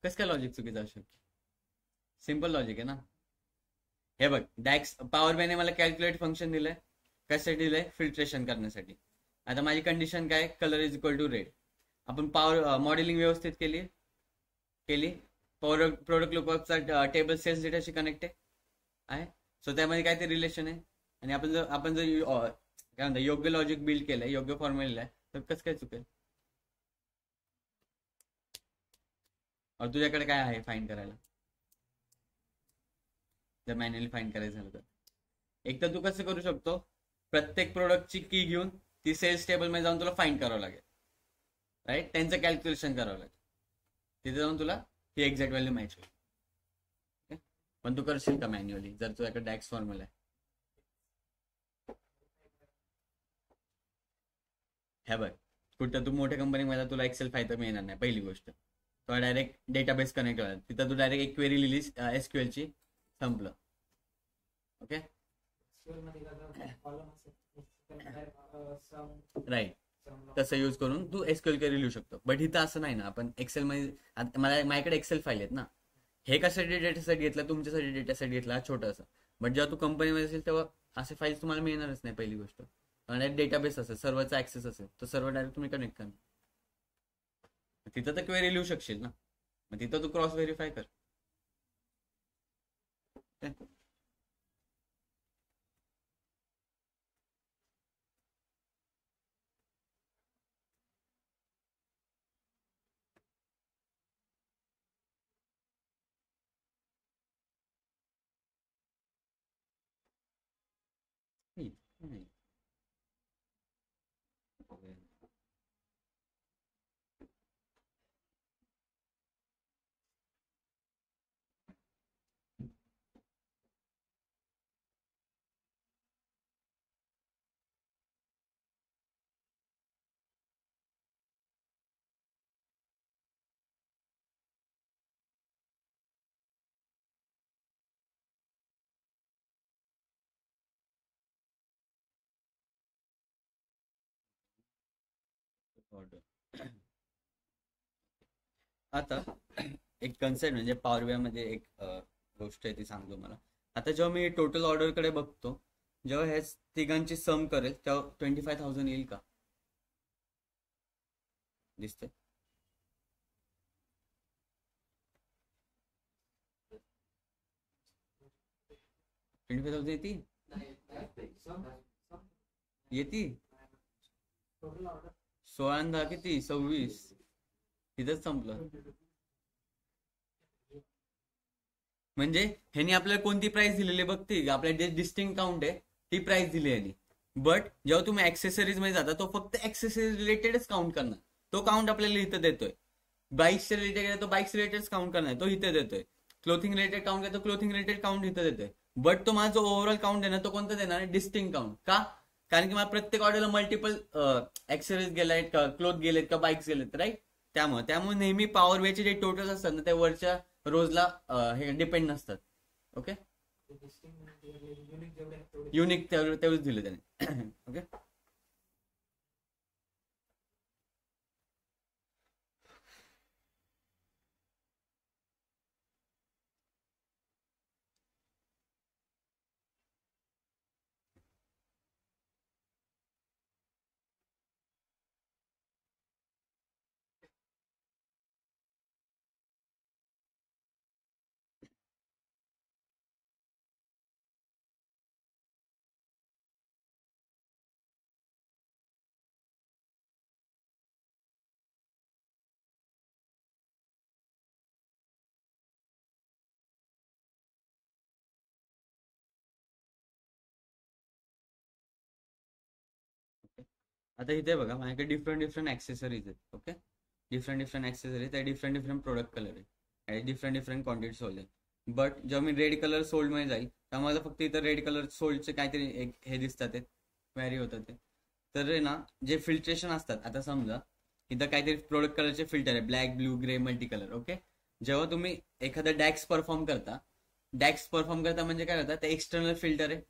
कसं काय लॉजिक चुकीचं असू शकते? सिम्पल लॉजिक आहे ना. हे बघ, डॅक्स पॉवर बॅने मला कॅल्क्युलेट फंक्शन दिलंय. कशासाठी दिलंय? फिल्ट्रेशन करण्यासाठी. आता माझी कंडिशन काय? Colour is equal to red. आपण पॉवर मॉडेलिंग व्यवस्थित केली. प्रोडक्ट लुकअपचा टेबल सेल्स डेटाशी कनेक्ट आहे. सो त्यामध्ये काहीतरी रिलेशन आहे. आणि आपण जर काय म्हणतात, योग्य लॉजिक बिल्ड केलंय, योग्य फॉर्म्युला लिहिलाय, तर कसं काय चुकेल? तुझ्याकडे काय आहे फाईंड करायला, जर मॅन्युअली फाईंड करायचं झालं तर? एक तर तू कसं करू शकतो, प्रत्येक प्रोडक्टची की घेऊन ती सेल्स टेबल मध्ये जाऊन तुला फाईंड करावं लागेल. राईट. त्यांचं कॅल्क्युलेशन करावं लागेल. तिथे जाऊन तुला ही एक्झॅक्ट व्हॅल्यू मॅच होईल. पण तू करशील का मॅन्युअली, जर तुझ्याकडे डॅक्स फॉर्म्युला आहे? हे बघ, कुठं तू मोठ्या कंपनीमध्ये तुला एक्सेल फायदा मिळणार नाही. पहिली गोष्ट, तुला डायरेक्ट डेटाबेस कनेक्ट होणार. तिथं तू डायरेक्ट एक क्वेरी लिहिलीस एसक्यूएल ची, संपलं. ओके. राईट. तसं यूज करून तू एसक्यूएल क्वेरी लिहू शकतो. बट इथं असं नाही ना. आपण एक्सेल मध्ये, माझ्याकडे एक्सेल फाईल आहेत ना. हे कशासाठी डेटा सेट घेतला, तुमच्यासाठी डेटा सेट घेतला छोटासा. बट जेव्हा तू कंपनीमध्ये असेल तेव्हा असे फाईल्स तुम्हाला मिळणारच नाही. पहिली गोष्ट, डेटाबेस असेल, सर्व्हरचा ऍक्सेस असेल, तर सर्व्हर डायरेक्ट तुम्ही कनेक्ट करा. तिथं तर क्वेरी लिहू शकशील ना. मग तिथं तू क्रॉस व्हेरीफाय कर. नाही. ऑर्डर. आता एक कन्सेप्ट म्हणजे पॉवर बीआय मध्ये एक गोष्ट आहे ती सांगतो मला. आता जेव्हा मी टोटल ऑर्डर कडे बघतो, जेव्हा ह्याच तिघांची सम करेल तेव्हा 25,000 येईल का? दिसतंय? 25,000 येते? येते 16 किती 26. तिथंच संपलं. म्हणजे ह्यानी आपल्याला कोणती प्राइस दिलेली बघते, आपल्या जे डिस्टिंक्ट काउंट आहे ती प्राइस दिली ह्यानी. बट जेव्हा तुम्ही ऍक्सेसरीज मध्ये जाता, तो फक्त ऍक्सेसरीज रिलेटेडच काउंट करणार. तो काउंट आपल्याला इथं देतोय. बाईक्सच्या रिलेटेड तो बाईक्स रिलेटेड काउंट करणार, तो इथे देतोय. क्लोथिंग रिलेटेड काउंट करतो, क्लोथिंग रिलेटेड काउंट इथं देतोय. बट तो माझा जो ओव्हरऑल काउंट आहे ना, तो कोणता देणार आहे? Distinct count. का? कारण की मला प्रत्येक ऑर्डरला मल्टिपल ऍक्सेसरीज गेलायत का, क्लोथ गेलेत का, बाईक्स गेलेत. राईट. त्यामुळे नेहमी पॉवर वेचे जे टोटल असतात ना, त्या वरच्या रोजला हे डिपेंड नसतात. ओके. युनिक तेवढंच दिलं त्याने. ओके. आता इथे बघा माझ्याकडे डिफरंट ॲक्सेसरीज आहेत. ओके, डिफरंट ॲक्सेसरीज, त्या डिफरंट प्रोडक्ट कलर आहे, डिफरंट क्वांटिटी सोल्ड आहे. बट जेव्हा मी रेड कलर सोल्ड मध्ये जाईल तेव्हा मला फक्त इथं रेड कलर सोल्डचे काहीतरी एक हे दिसतात, ते व्हॅरी होतात ते. तर आहे ना, जे फिल्ट्रेशन असतात, आता समजा इथं काहीतरी प्रोडक्ट कलरचे फिल्टर आहे, black, blue, grey, multi colour. Okay, जेव्हा तुम्ही एखादा डॅक्स परफॉर्म करता म्हणजे काय करता, ते एक्सटर्नल फिल्टर आहे,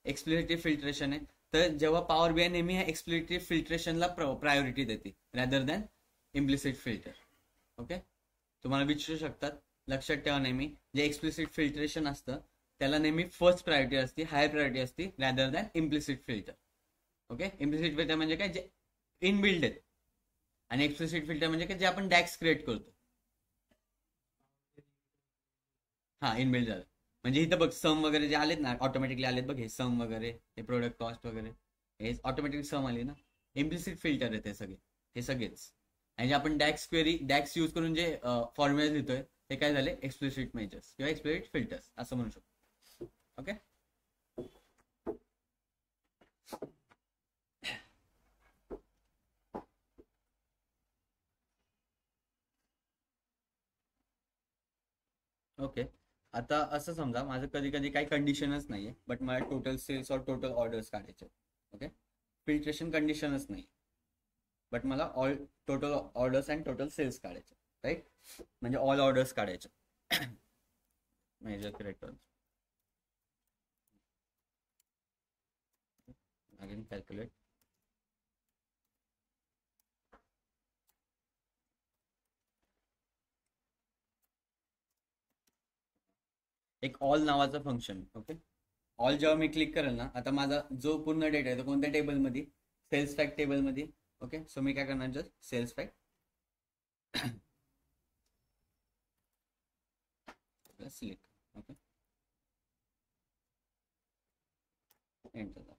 एक्सप्लिसिटिव्ह फिल्ट्रेशन आहे. तर जेव्हा पॉवर बीआय नेहमी ह्या एक्सप्लिसिटिव्ह फिल्ट्रेशनला प्रायोरिटी देते rather than implicit filter. Okay, तुम्हाला विचारू शकतात, लक्षात ठेवा नेहमी जे एक्सप्लिसिट फिल्ट्रेशन असतं त्याला नेहमी फर्स्ट प्रायोरिटी असते, हायर प्रायोरिटी असते rather than implicit filter. Okay, implicit filter म्हणजे काय, जे इनबिल्ड आहेत, आणि एक्सप्लिसिट फिल्टर म्हणजे काय, जे आपण डॅक्स क्रिएट करतो. हा, इनबिल्ड झालं म्हणजे इथं बघ सम वगैरे जे आलेत ना, ऑटोमॅटिकली आलेत बघ, हे सम वगैरे, हे प्रोडक्ट कॉस्ट वगैरे, हे ऑटोमॅटिकली सम आली ना. इम्प्लिसिट फिल्टर आहे ते सगळे, हे सगळेच. आणि जे आपण डॅक्स यूज करून जे फॉर्म्युला लिहितोय ते काय झाले, एक्सप्लिसिट मेजर्स किंवा एक्सप्लिसिट फिल्टर्स असं म्हणू शकतो. Okay, okay. आता असं समजा माझं कधी कधी काही कंडिशनच नाहीये, बट मला टोटल सेल्स और टोटल ऑर्डर्स काढायचे. ओके, फिल्ट्रेशन कंडिशनच नाही, बट मला all total orders and total sales काढायचे, राईट, म्हणजे ऑल ऑर्डर्स काढायचे. Measure character again calculate. एक ऑल नावाचं फंक्शन. ओके, ऑल जेव्हा मी क्लिक करेल ना, आता माझा जो पूर्ण डेटा आहे तो कोणत्या टेबलमध्ये, सेल्स फॅक्ट टेबलमध्ये. ओके, सो मी काय करणार, just sales fact select. Okay, enter दाब.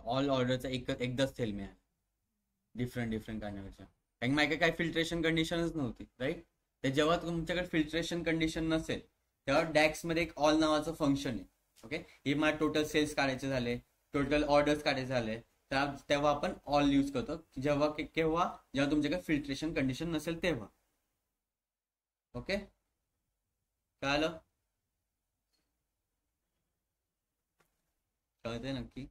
ऑल ऑर्डरचा एकदाच सेल मिळाला, डिफरंट काढण्यापेक्षा, कारण माझ्या काही फिल्ट्रेशन कंडिशनच नव्हती, राईट. तर जेव्हा तुमच्याकडे फिल्ट्रेशन कंडिशन नसेल तेव्हा डॅक्स मध्ये एक ऑल नावाचं फंक्शन आहे. ओके, हे मला टोटल सेल्स काढायचे झाले, टोटल ऑर्डर्स काढायचे झाले, तेव्हा आपण ऑल यूज करतो. जेव्हा तुमच्याकडे फिल्ट्रेशन कंडिशन नसेल तेव्हा. ओके, कळलं, कळतंय नक्की,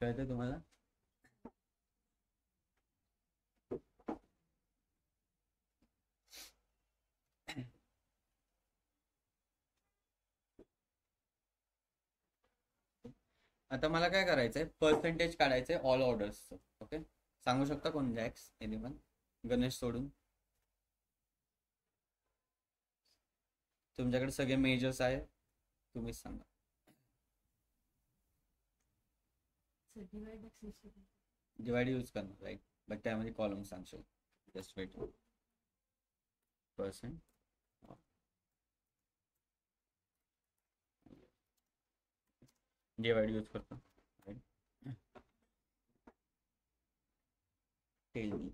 कळतंय तुम्हाला. आता मला काय करायचंय, पर्सेंटेज काढायचंय ऑल ऑर्डर्सचं. ओके, सांगू शकता कोण जॅक्स, एनिवन, गणेश सोडून. तुमच्याकडे सगळे मेजर्स आहे, तुम्हीच सांगा. डिवाइड यूज करणार, राईट, बट त्यामध्ये कॉलम सांगशील. Just wait, percent divide use करतो, right. Tell me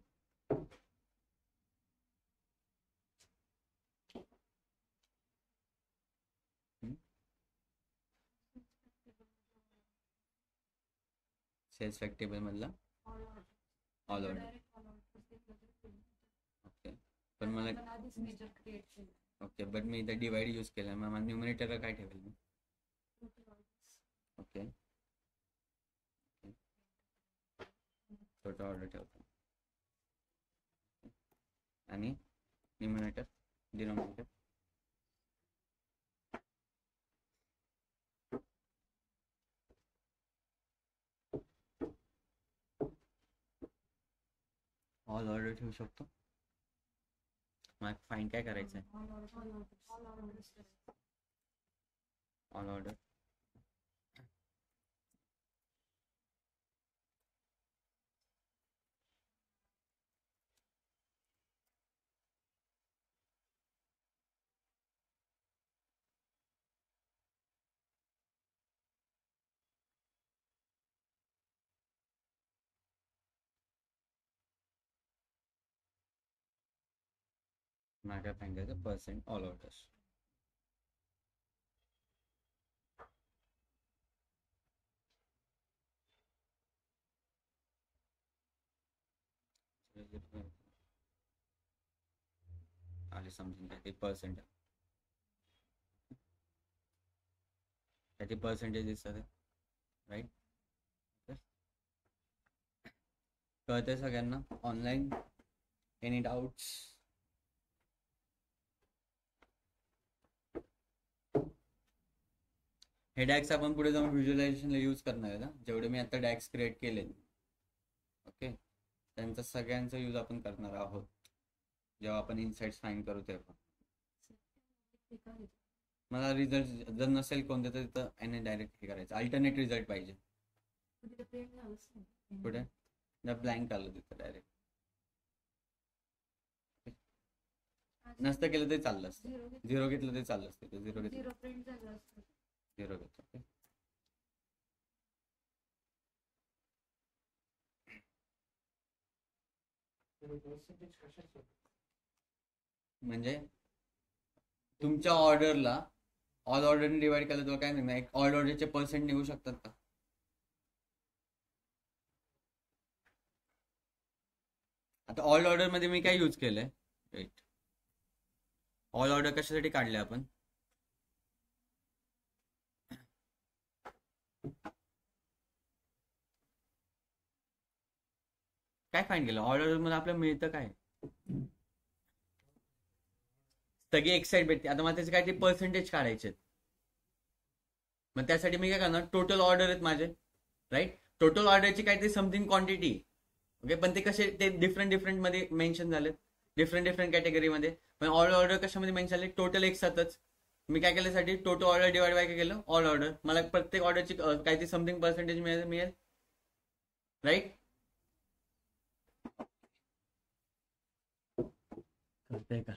sales fact table मधला ऑल ऑर्डर. ओके, पण मला ओके, बट मी इथं डिवाइड यूज केला, मग न्यूमरेटरला काय ठेवेल मी. ओके, टोटल ऑर्डर ठेवतो आणि न्यूमरेटर डिनोमिनेटर ऑल ऑर्डर ठेवू शकतो. मला फाईन काय करायचं आहे, ऑल ऑर्डर. मला काय फाईंड करायचं पर्सेंट ऑल ऑर्डर्स. आले समथिंग काय ते पर्सेंट त्याचे पर्सेंटेज दिसतात राईट. कळतंय सगळ्यांना ऑनलाईन? Any doubts? हे डॅक्स आपण पुढे जाऊन व्हिज्युअलायझेशनला यूज करणार आहे ना, जेवढे मी आता डॅक्स क्रिएट केले ओके त्यांचा सगळ्यांचा यूज आपण करणार आहोत जेव्हा आपण इनसाइट्स फाइंड करू तेव्हा. मला रिझल्ट जर नसेल कोणतं तर तिथं याने डायरेक्ट हे करायचं, अल्टरनेट रिझल्ट पाहिजे. कुठे ब्लँक आलं तिथं डायरेक्ट, नसतं केलं तरी चाललं असतं, झिरो घेतलं तरी चाललं असतं. झिरो घेतलं झिरो घेतो. म्हणजे तुमच्या ऑर्डरला ऑल ऑर्डरने डिवाइड केलं तर काय नाही, एक ऑल ऑर्डरचे पर्सेंट निघू शकतात का? आता ऑल ऑर्डर मध्ये मी काय यूज केलंय, राईट. ऑल ऑर्डर कशासाठी काढले आपण? काय फाईंड केलं ऑल ऑर्डर मध्ये आपल्याला मिळतं काय? सगळी एक साईड भेटते. आता मला त्याचे काहीतरी पर्सेंटेज काढायचे, मग त्यासाठी मी काय करणार, टोटल ऑर्डर आहेत माझे राईट. टोटल ऑर्डरची काहीतरी समथिंग क्वांटिटी ओके, पण ते कसे ते डिफरंट मध्ये मेन्शन झालेत, डिफरंट कॅटेगरीमध्ये. पण ऑल ऑर्डर कशामध्ये मेन्शन झाले? टोटल एक साथच. मी काय केल्यासाठी टोटल ऑर्डर डिवाइड बाय काय केलं, ऑल ऑर्डर. मला प्रत्येक ऑर्डरची काहीतरी समथिंग पर्सेंटेज मिळेल राईट. कळतंय का?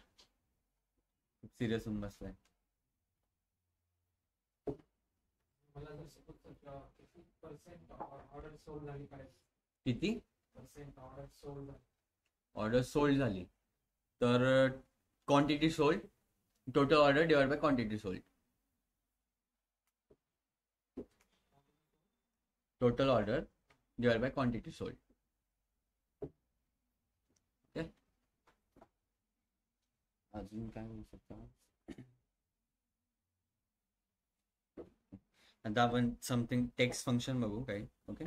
सिरियस होऊन बसलाय. किती ऑर्डर सोल्ड झाली तर quantity sold, total order divide by quantity sold. Total order divide by quantity sold. अजून काय होऊ शकतं? आता आपण समथिंग टेक्स्ट फंक्शन बघू काही. ओके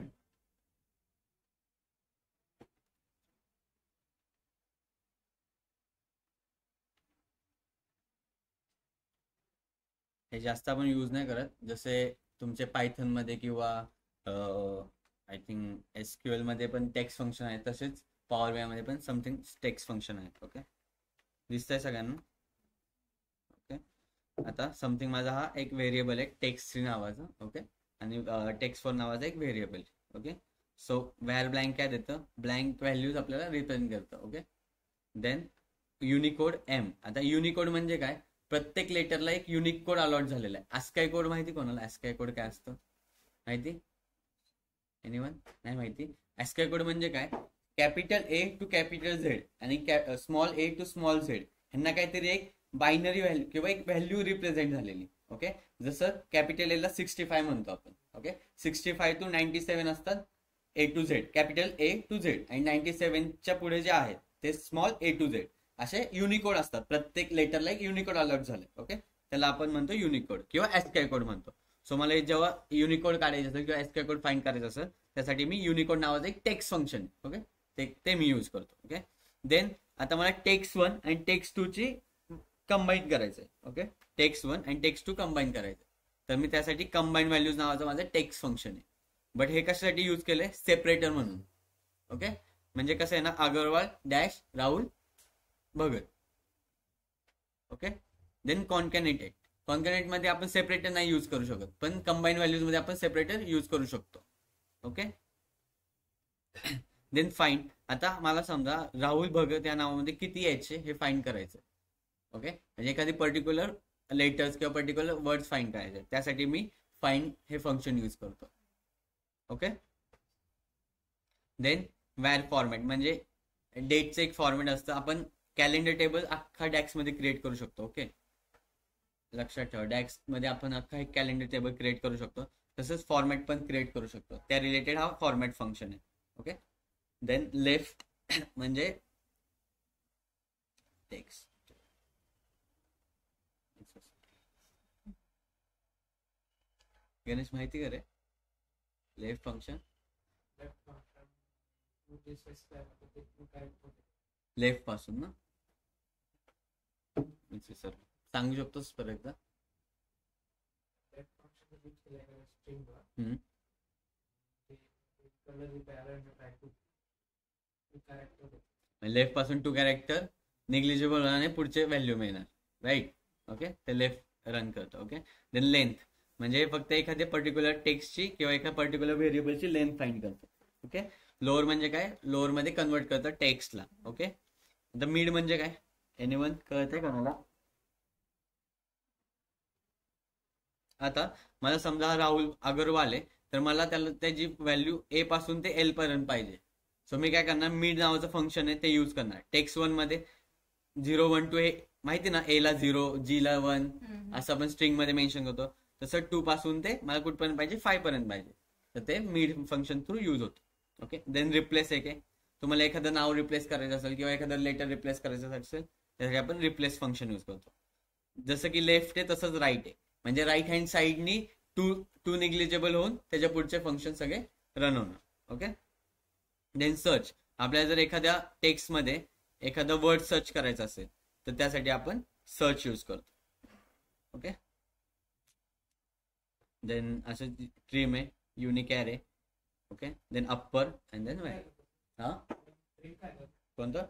हे जास्त आपण यूज नाही करत, जसे तुमचे पायथन मध्ये किंवा आय थिंक SQL मध्ये पण टेक्स्ट फंक्शन आहे, तसेच पॉवर BI मध्ये पण समथिंग टेक्स्ट फंक्शन आहेत. ओके दिसतंय सगळ्यांना? ओके आता समथिंग माझा हा एक व्हेरिएबल आहे टेक्स्ट3 नावाचा. ओके आणि टेक्स्ट4 नावाचा एक variable. Okay so var blank काय देतं, ब्लँक व्हॅल्यूज आपल्याला रिप्रेझेंट करतं. Okay then Unicode M. आता युनिकोड म्हणजे काय, प्रत्येक लेटरला एक युनिक कोड अलॉट झालेला आहे. ASCII कोड माहिती कोणाला? ASCII कोड काय असतं माहिती? एनीवन? नाही माहिती? ASCII कोड म्हणजे काय, capital A to capital Z आणि small a to small z ह्यांना काहीतरी एक बायनरी व्हॅल्यू किंवा एक व्हॅल्यू रिप्रेझेंट झालेली. ओके जसं कॅपिटल A ला 65 म्हणतो आपण. ओके 65 टू 97 असतात A to Z, capital A to Z, आणि 97च्या पुढे जे आहेत ते स्मॉल a टू Z. असे युनिकोड असतात, प्रत्येक लेटरला एक युनिकोड अलॉट झाले. ओके त्याला आपण म्हणतो युनिकोड किंवा ASCII कोड म्हणतो. सो मला जेव्हा युनिकोड काढायचं असेल किंवा ASCII कोड फाइंड करायचं असेल त्यासाठी मी युनिकोड नावाचं एक टेक्स्ट फंक्शन ओके ते मी यूज करतो. ओके देन आता मला टेक्स्ट1 आणि टेक्स्ट2 ची कंबाईन करायचंय. ओके टेक्स्ट1 आणि टेक्स्ट2 कंबाईन करायचं, तर मी त्यासाठी कंबाईन व्हॅल्यूज नावाचं माझं टेक्स्ट फंक्शन आहे. बट हे कशासाठी यूज केलंय, सेपरेटर म्हणून. ओके म्हणजे कसं आहे ना, Agarwal dash Rahul Bhagat. Okay then concatenated. Concatenate मध्ये आपण सेपरेटर नाही यूज करू शकत, पण कंबाईन व्हॅल्यूज मध्ये आपण सेपरेटर यूज करू शकतो. Okay then find. आता मला समजा राहुल भगत या नावामध्ये किती यायचे हे फाइंड करायचं. ओके म्हणजे एखादी पर्टिक्युलर लेटर्स किंवा पर्टिक्युलर वर्ड्स फाइंड करायचे, त्यासाठी मी फाइंड हे फंक्शन यूज करतो. ओके देन व्हॅर फॉर्मॅट म्हणजे डेटचं एक फॉर्मॅट असतं. आपण कॅलेंडर टेबल अख्खा डॅक्स मध्ये क्रिएट करू शकतो. ओके, लक्षात ठेवा, डॅक्स मध्ये आपण अख्खा एक कॅलेंडर टेबल क्रिएट करू शकतो. तसंच फॉर्मॅट पण क्रिएट करू शकतो. त्या रिलेटेड हा फॉर्मॅट फंक्शन आहे. ओके, देन लेफ्ट म्हणजे टेक्स्ट. गणेश माहिती का रे लेफ्ट फंक्शन? लेफ्ट पासून ना सर सांगू शकतोस परत एकदा? लेफ्ट पासून टू कॅरेक्टर निग्लिजिबल आणि पुढचे व्हॅल्यू मिळणार. राईट. ओके, ते लेफ्ट रन करतो. ओके, देन लेंथ म्हणजे फक्त एखाद्या पर्टिक्युलर टेक्स्टची किंवा एका पर्टिक्युलर व्हेरिएबलची लेंथ फाइंड करतो. ओके, लोअर म्हणजे काय? लोअर मध्ये कन्वर्ट करतं टेक्स्टला. ओके, द मिड म्हणजे काय? एनीवन कळतंय का मला? आता मला समजा राहुल अग्रवाल आहे, तर मला त्याला त्याची व्हॅल्यू ए पासून ते एल पर्यंत पाहिजे. सो मी काय करणार, मिड नावाचं फंक्शन आहे ते यूज करणार. टेक्स्ट 1 मध्ये 0 1 2 हे माहिती ना, ए ला 0 जी ला 1 असं आपण स्ट्रिंग मध्ये मेन्शन करतो. तसं 2 पासून ते मला कुठपर्यंत पाहिजे, 5 पर्यंत पाहिजे, तर ते मिड फंक्शन थ्रू यूज होतं. ओके, देन रिप्लेस एक आहे. तुम्हाला एखादं नाव रिप्लेस करायचं असेल किंवा एखादं लेटर रिप्लेस करायचं असेल त्यासाठी आपण रिप्लेस फंक्शन यूज करतो. जसं की लेफ्ट आहे तसंच राईट आहे. म्हणजे राईट हँड साईडनी टू निग्लिजिबल होऊन त्याच्या पुढचे फंक्शन सगळे रन होणार. Okay, then search. आपल्याला जर एखाद्या टेक्स्ट मध्ये एखादं वर्ड सर्च करायचं असेल तर त्यासाठी आपण सर्च यूज करतो. ओके, देन असं ट्रीम आहे, unique array. Okay, then upper and then हा कोणतं?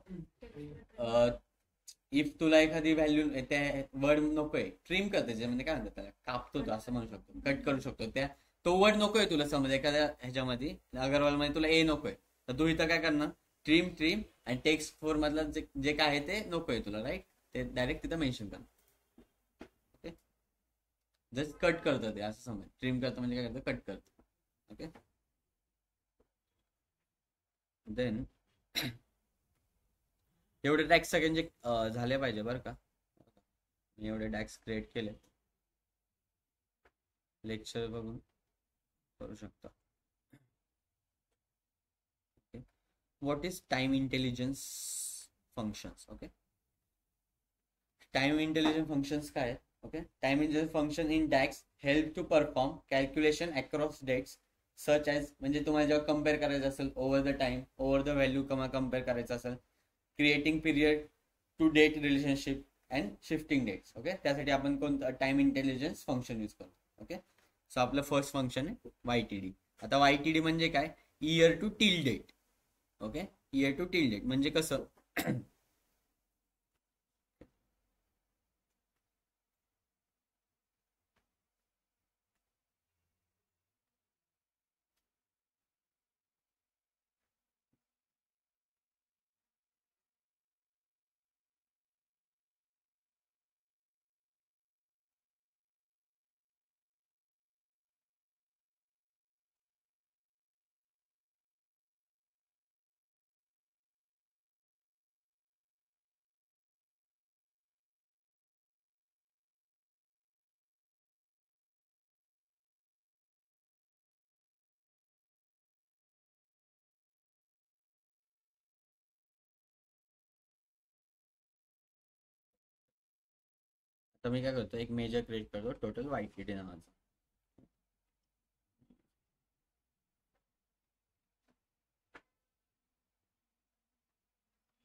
इफ तुला एखादी व्हॅल्यू त्या वर्ड नकोय, ट्रिम करते म्हणजे काय म्हणतात त्याला, कापतो तो असं म्हणू शकतो, कट करू शकतो. त्या तो वर्ड नकोय तुला, समज एखाद्या ह्याच्यामध्ये अगरवाल मध्ये तुला ए नकोय, तर तू इथं काय करणार, ट्रिम ट्रिम आणि टेक्स्ट 4 मधलं जे काय आहे ते नकोय तुला, राईट, ते डायरेक्ट तिथं मेन्शन करणार. ओके, जस्ट कट करतं ते, असं समज. ट्रिम करतं म्हणजे काय करतं, कट करतं. ओके, देन एवढे टॅक्स सगळ्यांचे झाले पाहिजे बरं का. मी एवढे टॅक्स क्रिएट केले, लेक्चर बघून करू शकता. Okay, what is time intelligence functions? Okay, time intelligence functions काय आहेत? Okay, time intelligence function in DAX help to perform calculation across dates such as, म्हणजे तुम्हाला जेव्हा कम्पेअर करायचं असेल over the time, over the value compare करायचं असेल, creating period to date relationship and shifting dates. Okay, त्यासाठी आपण कोणतं टाइम इंटेलिजन्स फंक्शन यूज करतो. ओके, सो आपलं फर्स्ट फंक्शन आहे YTD. आता YTD म्हणजे काय? Year to till date. Okay, year to till date म्हणजे कसं आता मी काय करतो, एक मेजर क्रिएट करतो टोटल YTD नावाचा.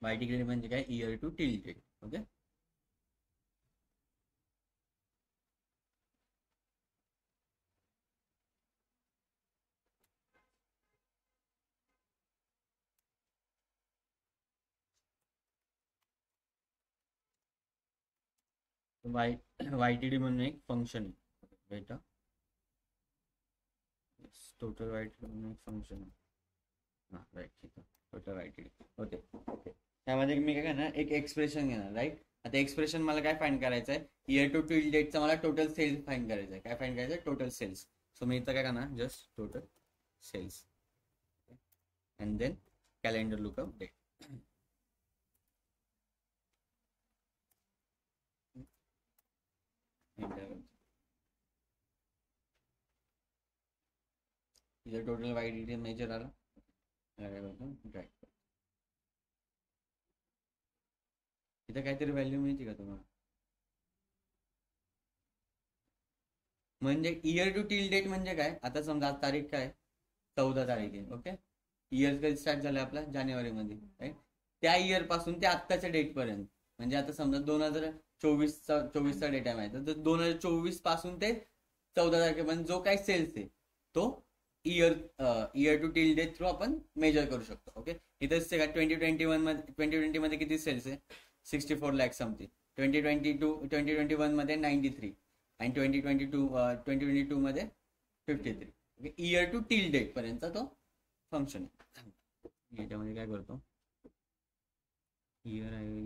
YTD म्हणजे काय? Year to till date. Okay, YTD म्हणून एक फंक्शन आहे. बेटा टोटल YTD म्हणून एक फंक्शन आहे. हा राईट, ठीक आहे, टोटल YTD. ओके ओके, त्यामध्ये मी काय करणार, एक एक्सप्रेशन घेणार. राईट, आता एक्सप्रेशन मला काय फाइंड करायचं आहे, इयर टू टिल डेटचा मला टोटल सेल्स फाइंड करायचं आहे. काय फाइंड करायचं आहे? Total cells. सो मी इथं काय करणार, just total sales and then calendar lookup date. इथं टोटल वाईटीडी मेजर आला, ड्रॅग. इथं काहीतरी व्हॅल्यू मिळते का तुम्हाला? म्हणजे इयर टू टिल डेट म्हणजे काय, आता समजा आज तारीख काय 14 तारीख आहे. ओके, इयर कधी स्टार्ट झालं आपला जानेवारीमध्ये, राईट. त्या इयर पासून ते आत्ताच्या डेट पर्यंत, म्हणजे आता समजा 2024चा डेट आहे माहिती, तर 2024 पासून ते 14 तारखेपर्यंत जो काही सेल्स आहे तो year to till date through आपण मेजर करू शकतो. ओके, इथं 2020 मध्ये किती सेल्स आहे? 64 लाख समथिंग. 2021 मध्ये 93 आणि 2022 मध्ये 53. इयर टू टिल डेट पर्यंत तो फंक्शन आहे. याच्यामध्ये काय करतो, इयर आहे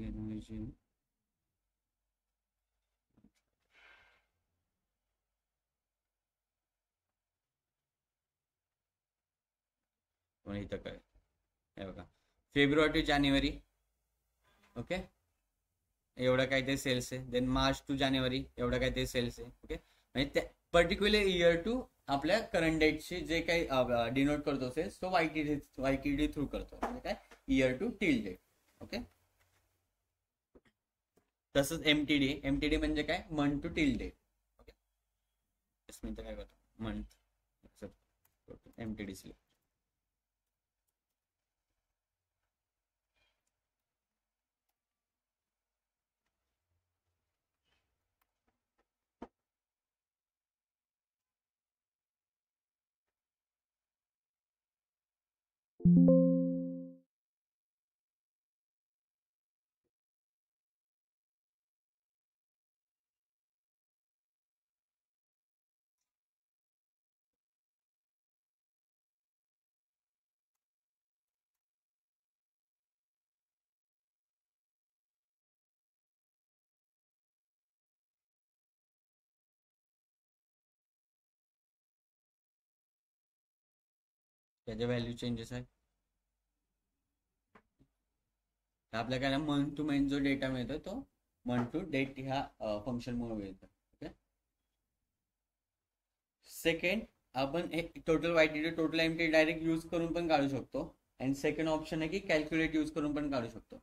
इथं काय हे बघा, फेब्रुवारी टू जानेवारी. ओके, एवढं काय ते सेल्स आहे. देन मार्च टू जानेवारी एवढं काय ते सेल्स आहे. ओके, म्हणजे त्या पर्टिक्युलर इयर टू आपल्या करंट डेटशी जे काही डिनोट करतो सेल्स तो वायटीडी थ्रू करतो, म्हणजे काय year to till date. Okay, तसंच एमटीडी म्हणजे काय month to till date. Okay, मी काय करतो मंथ एमटीडी सिलेक्ट. त्याचे व्हॅल्यू चेंजेस आहे. आपल्या काय मंथ टू मंथ जो डेटा मिळतो तो मंथ टू डेट ह्या फंक्शन मुळे मिळतो. ओके, सेकंड आपण total YTD total MT direct use करून पण काढू शकतो. आणि सेकंड ऑप्शन आहे की कॅल्क्युलेट यूज करून पण काढू शकतो.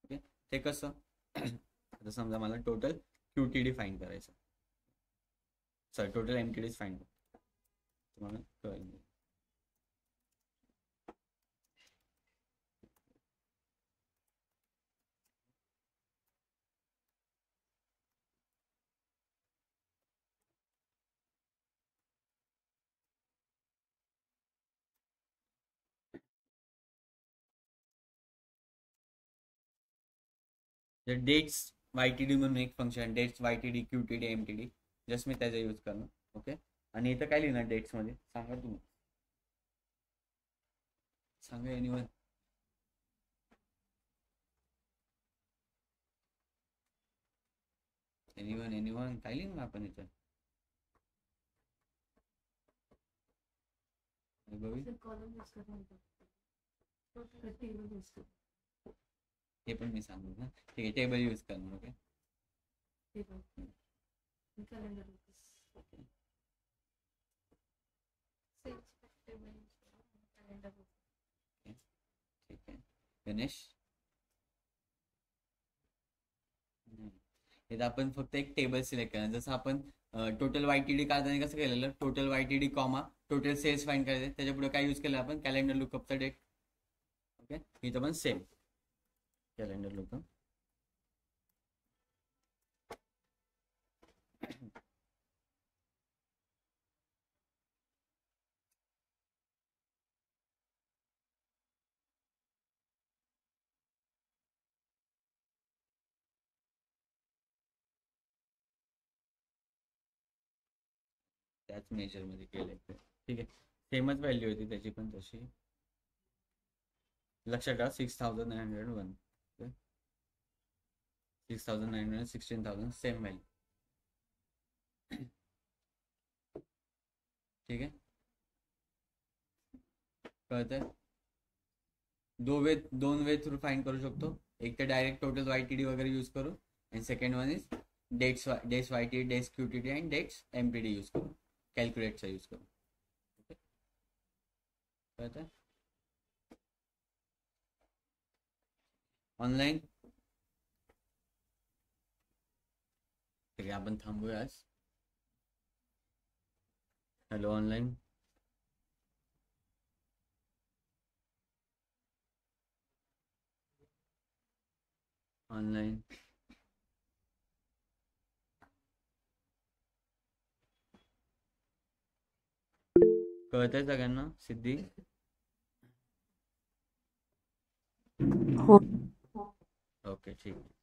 ओके, ते कसं, आता समजा मला टोटल क्यूटीडी फाईंड करायचं, सॉरी टोटल एमटीडी फाईंड तुम्हाला कळेल. डेट्स वायटीडी म्हणून एक फंक्शन, डेट्स वायटीडी क्यूटीडी एमटीडी, जस्ट मी त्याचा यूज करणार. ओके, आणि इथं काय लिहिणार डेट्स मध्ये सांगा तुम्ही, सांगा एनीवन. एनीवन काय लिहिणार आपण इथं? हे पण मी सांगू ना, ठीक आहे, टेबल यूज करणार. ओके, ठीक आहे गणेश. इथं आपण फक्त एक टेबल सिलेक्ट करणार, जसं आपण टोटल वायटीडी काढताना कसं केलेलं, total YTD comma total sales find करायचे, त्याच्या पुढे काय यूज केलं आपण, कॅलेंडर लुकअपचा डेट. ओके, इथं पण सेम कॅलेंडर लुकअप. त्याच मेजर मध्ये केले, ठीक आहे. सेमच व्हॅल्यू होती त्याची पण तशी, लक्षात ठेवा. 6901 6900 16000 सेम व्हॅल्यू. ठीक आहे, कळतंय. दोन वे थ्रू फाइंड करू शकतो, एक तर डायरेक्ट टोटल वायटीडी वगैरे यूज करू, आणि second one is dates YTD, dates QTD and dates MPD use करू, कॅल्क्युलेटचा यूज करू. ओके, कळतंय? ऑनलाईन ठीक आहे, आपण थांबूया आज. Hello online. ऑनलाईन कळतंय सगळ्यांना? सिद्धी हो. ओके ठीक आहे.